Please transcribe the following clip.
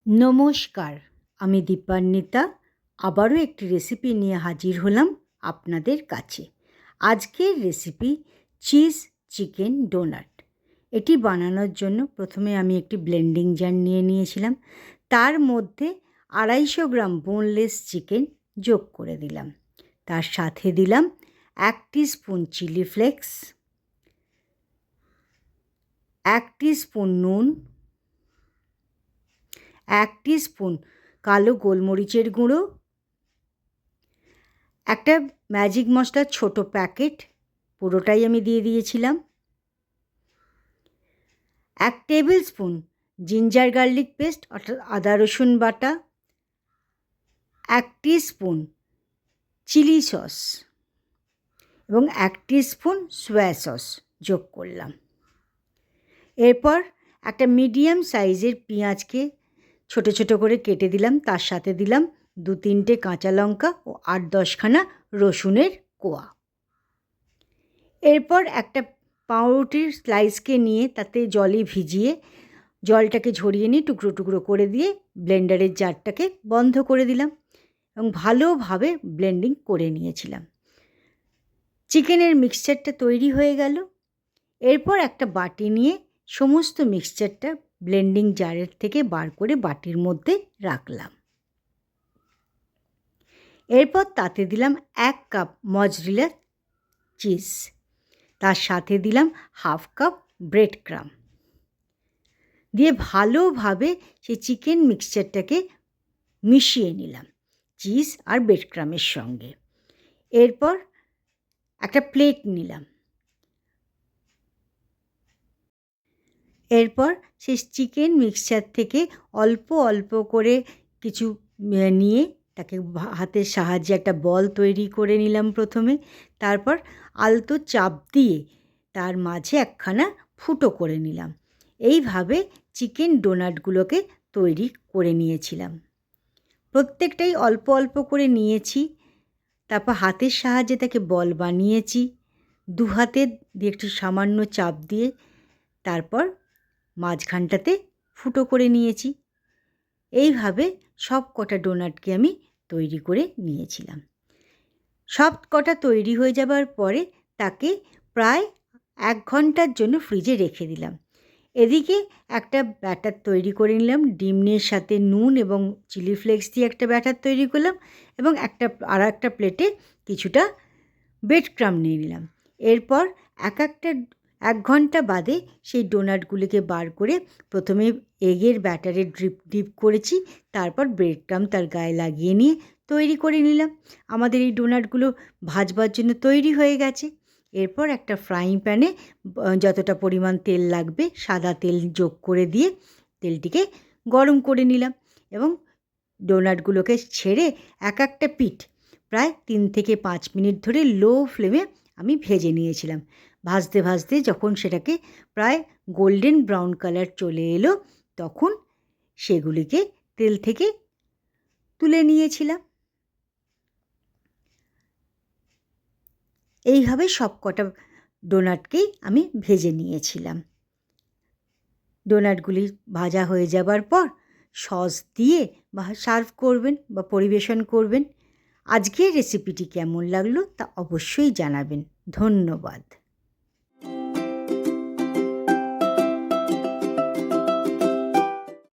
নমস্কার, আমি দীপান্বিতা আবারও একটি রেসিপি নিয়ে হাজির হলাম আপনাদের কাছে। আজকের রেসিপি চিজ চিকেন ডোনাট। এটি বানানোর জন্য প্রথমে আমি একটি ব্লেন্ডিং জার নিয়ে নিয়েছিলাম। তার মধ্যে 250 গ্রাম বোনলেস চিকেন যোগ করে দিলাম। তার সাথে দিলাম 1 টিস্পুন চিলি ফ্লেক্স, 1 টিস্পুন নুন, 1 টিস্পুন কালো গোলমরিচের গুঁড়ো, একটা ম্যাজিক মশলার ছোটো প্যাকেট পুরোটাই আমি দিয়ে দিয়েছিলাম, 1 table spoon ginger garlic paste অর্থাৎ আদা রসুন বাটা, 1 টিস্পুন চিলি সস এবং 1 টিস্পুন সোয়া সস যোগ করলাম। এরপর একটা মিডিয়াম সাইজের পেঁয়াজকে ছোটো ছোটো করে কেটে দিলাম। তার সাথে দিলাম 2-3টে কাঁচা লঙ্কা ও 8-10 খানা রসুনের কোয়া। এরপর একটা পাউরুটির স্লাইসকে নিয়ে তাতে জলে ভিজিয়ে জলটাকে ঝরিয়ে নিয়ে টুকরো টুকরো করে দিয়ে ব্লেন্ডারের জারটাকে বন্ধ করে দিলাম এবং ভালোভাবে ব্লেন্ডিং করে নিয়েছিলাম। চিকেনের মিক্সচারটা তৈরি হয়ে গেল। এরপর একটা বাটি নিয়ে সমস্ত মিক্সচারটা ব্লেন্ডিং জারের থেকে বার করে বাটির মধ্যে রাখলাম। এরপর তাতে দিলাম 1 কাপ মজরেলা চিজ, তার সাথে দিলাম 1/2 কাপ ব্রেড ক্রাম দিয়ে ভালোভাবে সেই চিকেন মিক্সচারটাকে মিশিয়ে নিলাম চিজ আর ব্রেড ক্রামের সঙ্গে। এরপর একটা প্লেট নিলাম। এরপর সেই চিকেন মিক্সচার থেকে অল্প অল্প করে কিছু নিয়ে তাকে হাতের সাহায্যে একটা বল তৈরি করে নিলাম প্রথমে। তারপর আলতো চাপ দিয়ে তার মাঝে একখানা ফুটো করে নিলাম। এইভাবে চিকেন ডোনাটগুলোকে তৈরি করে নিয়েছিলাম। প্রত্যেকটাই অল্প অল্প করে নিয়েছি। তারপর হাতের সাহায্যে তাকে বল বানিয়েছি। 2 হাতে দিয়ে একটু সামান্য চাপ দিয়ে তারপর মাঝখানটাতে ফুটো করে নিয়েছি। এইভাবে সব কটা ডোনাটকে আমি তৈরি করে নিয়েছিলাম। সব কটা তৈরি হয়ে যাবার পরে তাকে প্রায় 1 ঘন্টার জন্য ফ্রিজে রেখে দিলাম। এদিকে একটা ব্যাটার তৈরি করে নিলাম। ডিমের সাথে নুন এবং চিলি ফ্লেক্স দিয়ে একটা ব্যাটার তৈরি করলাম এবং আর একটা প্লেটে কিছুটা ব্রেড ক্রাম নিয়ে নিলাম। এরপর 1 ঘন্টা বাদে সেই ডোনাটগুলিকে বার করে প্রথমে এগের ব্যাটারে ডিপ করেছি, তারপর ব্রেড ক্রাম তার গায়ে লাগিয়ে নিয়ে তৈরি করে নিলাম। আমাদের এই ডোনাটগুলো ভাজবার জন্য তৈরি হয়ে গেছে। এরপর একটা ফ্রাইং প্যানে যতটা পরিমাণ তেল লাগবে সাদা তেল যোগ করে দিয়ে তেলটিকে গরম করে নিলাম এবং ডোনাটগুলোকে ছেড়ে একটা পিঠ প্রায় 3 থেকে 5 মিনিট ধরে লো ফ্লেমে আমি ভেজে নিয়েছিলাম। ভাজতে ভাজতে যখন সেটাকে প্রায় গোল্ডেন ব্রাউন কালার চলে এলো তখন সেগুলিকে তেল থেকে তুলে নিয়েছিলাম। এইভাবে সব কটা ডোনাটকেই আমি ভেজে নিয়েছিলাম। ডোনাটগুলি ভাজা হয়ে যাবার পর সস দিয়ে সার্ভ করবেন বা পরিবেশন করবেন। আজকের রেসিপিটি কেমন লাগলো তা অবশ্যই জানাবেন। ধন্যবাদ।